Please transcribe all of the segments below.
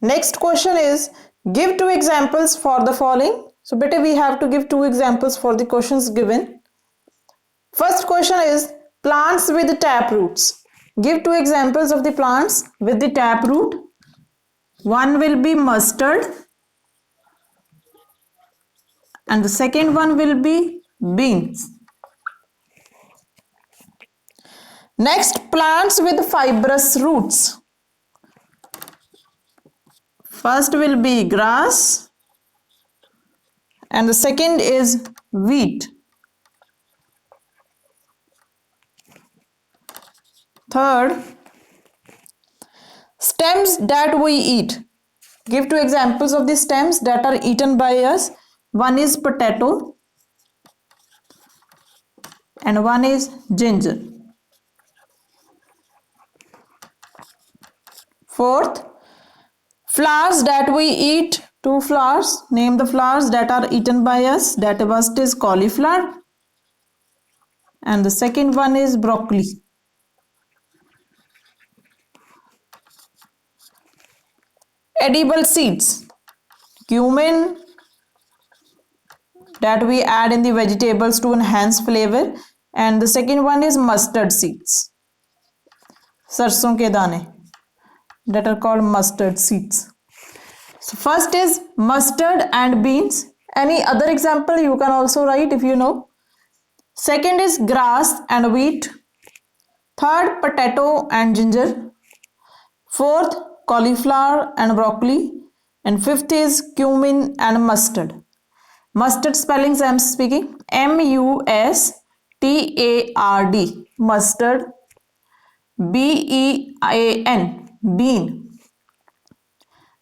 Next question is, give two examples for the following. So beta, we have to give two examples for the questions given. First question is plants with tap roots. Give two examples of the plants with the tap root. One will be mustard and the second one will be beans. Next, plants with fibrous roots. First will be grass and the second is wheat. Third, stems that we eat. Give two examples of the stems that are eaten by us. One is potato and one is ginger. Fourth, flowers that we eat. Two flowers. Name the flowers that are eaten by us. That first is cauliflower and the second one is broccoli. Edible seeds. Cumin that we add in the vegetables to enhance flavor, and the second one is mustard seeds. Sarson ke dane that are called mustard seeds. So first is mustard and beans. Any other example you can also write if you know. Second is grass and wheat. Third, potato and ginger. Fourth, cauliflower and broccoli. And fifth is cumin and mustard. Mustard spellings I am speaking. M-U-S-T-A-R-D. Mustard. B-E-A-N. Bean.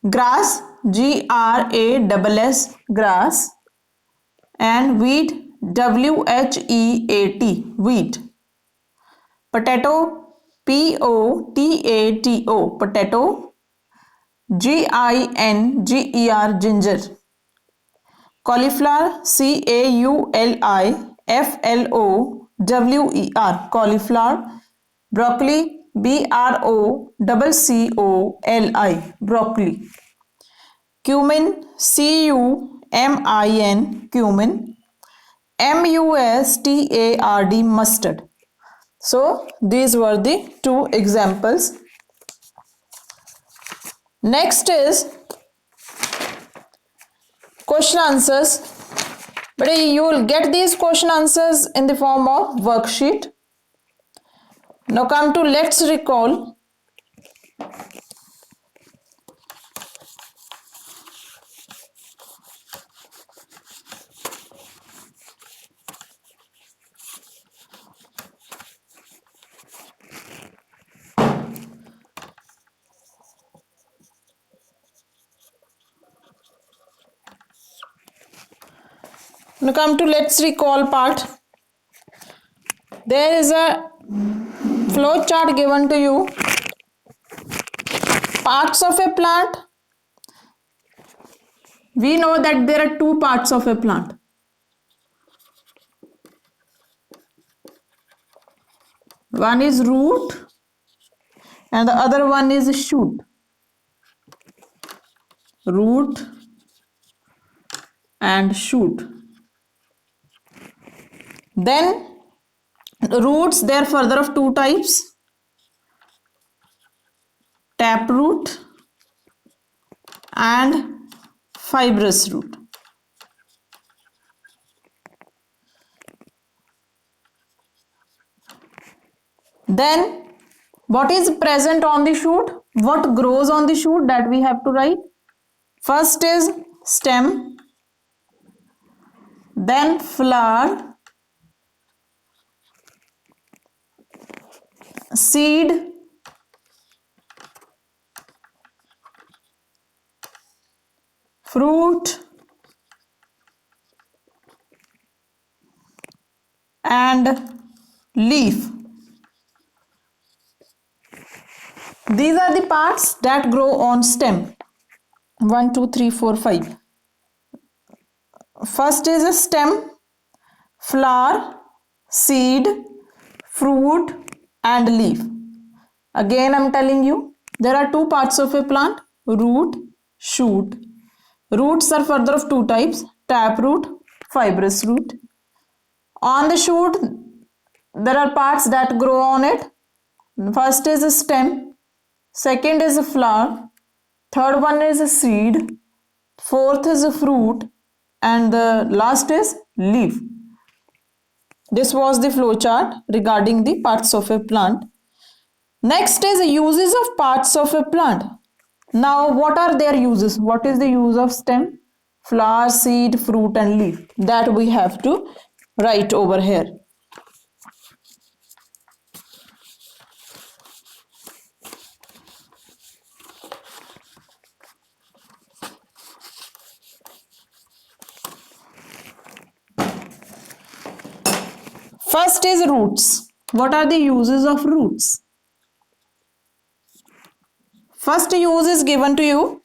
Grass. G-R-A-S-S. Grass. And wheat. W-H-E-A-T. Wheat. Potato. P-O-T-A-T-O. Potato. G-I-N-G-E-R. Ginger. Cauliflower. C-A-U-L-I-F-L-O-W-E-R. Cauliflower. Broccoli. B-R-O-C-C-O-L-I. Broccoli. Cumin. C-U-M-I-N. Cumin. M-U-S-T-A-R-D. Mustard. So these were the two examples. Next is question answers. But you will get these question answers in the form of worksheet. Now come to let's recall. Now come to let's recall part. There is a flow chart given to you. Parts of a plant. We know that there are two parts of a plant. One is root and the other one is shoot. Root and shoot. Then roots, there are further of two types. Taproot and fibrous root. Then what is present on the shoot? What grows on the shoot, that we have to write. First is stem, then flower, seed, fruit, and leaf. These are the parts that grow on stem. 1, 2, 3, 4, 5. First is a stem, flower, seed, fruit, and leaf. Again I am telling you, there are two parts of a plant, root shoot. Roots are further of two types, taproot, fibrous root. On the shoot, there are parts that grow on it. First is a stem, second is a flower, third one is a seed, fourth is a fruit, and the last is leaf. This was the flow chart regarding the parts of a plant. Next is uses of parts of a plant. Now, what are their uses? What is the use of stem, flower, seed, fruit, and leaf? That we have to write over here. First is roots. What are the uses of roots? First use is given to you.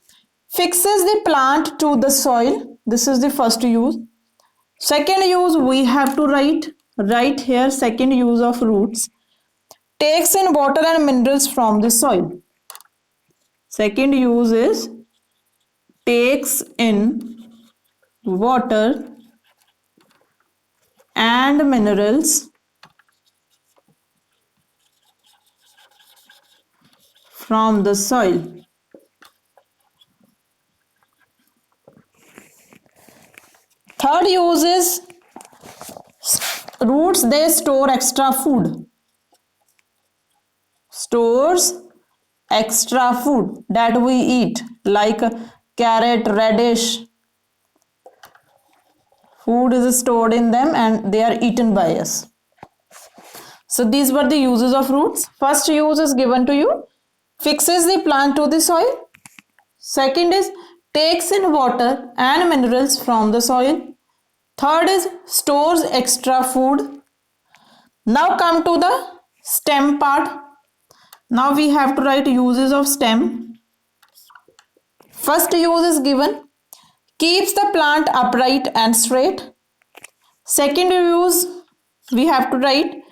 Fixes the plant to the soil. This is the first use. Second use we have to write here. Second use of roots. Takes in water and minerals from the soil. Second use is takes in water and minerals from the soil. Third use is roots, they store extra food. Stores extra food that we eat, like carrot, radish. Food is stored in them and they are eaten by us. So these were the uses of roots. First use is given to you. Fixes the plant to the soil. Second is takes in water and minerals from the soil. Third is stores extra food. Now come to the stem part. Now we have to write uses of stem. First use is given. Keeps the plant upright and straight. Second use we have to write.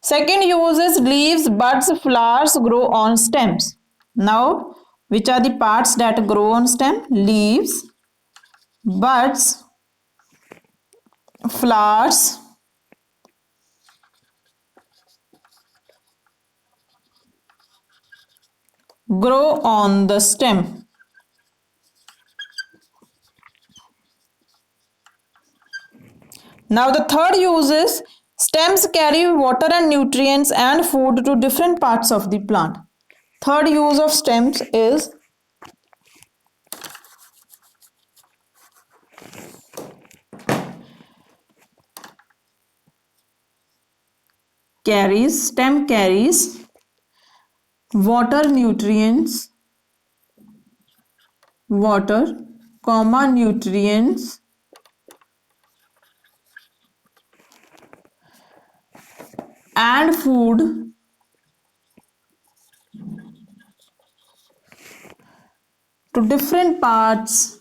Second use is leaves, buds, flowers grow on stems. Now, which are the parts that grow on stem? Leaves, buds, flowers, grow on the stem. Now the third use is stems carry water and nutrients and food to different parts of the plant. Third use of stems is stem carries water, nutrients, water, nutrients and food to different parts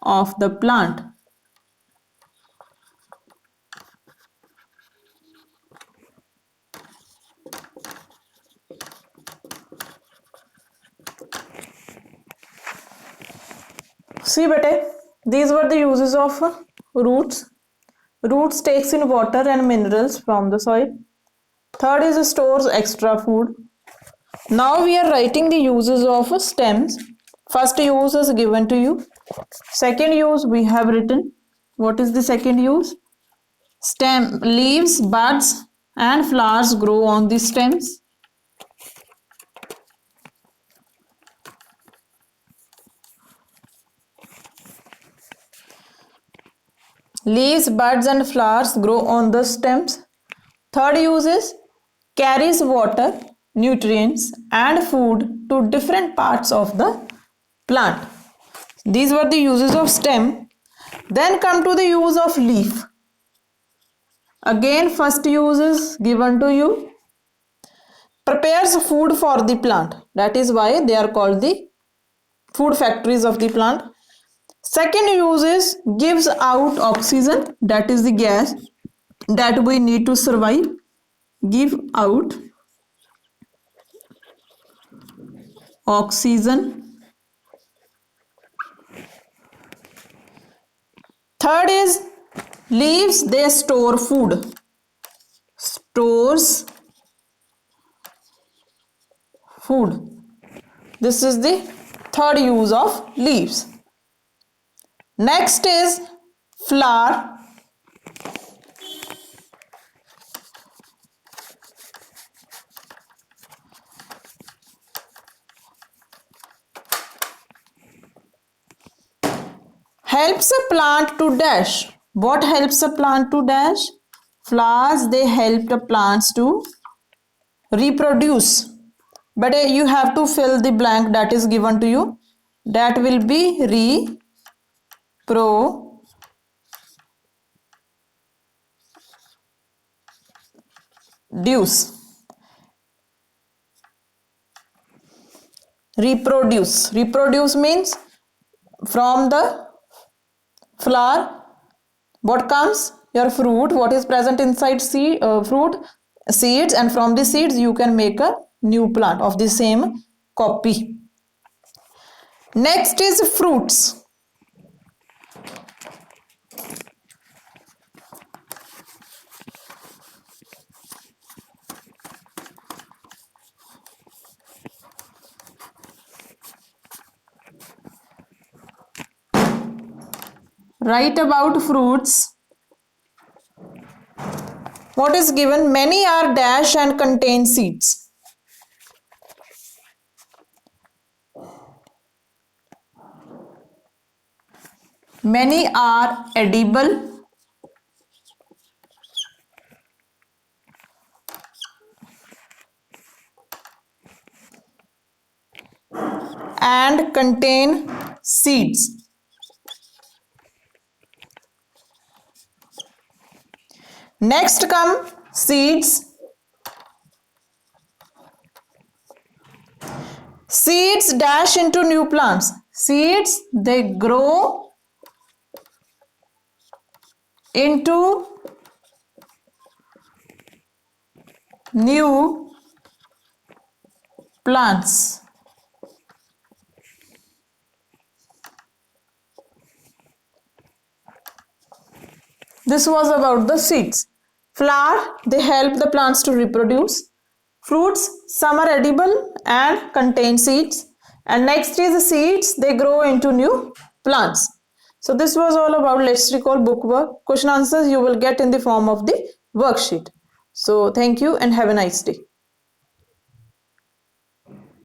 of the plant. See bete, these were the uses of roots. Roots takes in water and minerals from the soil. Third is stores extra food. Now we are writing the uses of stems. First use is given to you. Second use we have written. What is the second use? Stem, leaves, buds and flowers grow on the stems. Leaves, buds and flowers grow on the stems. Third use is carries water, nutrients and food to different parts of the plant. These were the uses of stem. Then come to the use of leaf. Again, first use is given to you. Prepares food for the plant. That is why they are called the food factories of the plant. Second use is gives out oxygen, that is the gas that we need to survive. Give out oxygen leaves they store food. Stores food. This is the third use of leaves. Next is flower. Helps a plant to dash. What helps a plant to dash? Flowers, they help the plants to reproduce. But you have to fill the blank that is given to you. That will be reproduce. Reproduce means from the flower what comes? Your fruit, what is present inside fruit, seeds, and from the seeds you can make a new plant of the same copy. Next is fruits. Write about fruits. What is given? Many are dash and contain seeds. Many are edible and contain seeds. Next come seeds. Seeds dash into new plants. Seeds, they grow into new plants. This was about the seeds. Flower, they help the plants to reproduce. Fruits, some are edible and contain seeds. And next is the seeds, they grow into new plants. So this was all about Let's Recall book work. Question answers you will get in the form of the worksheet. So thank you and have a nice day.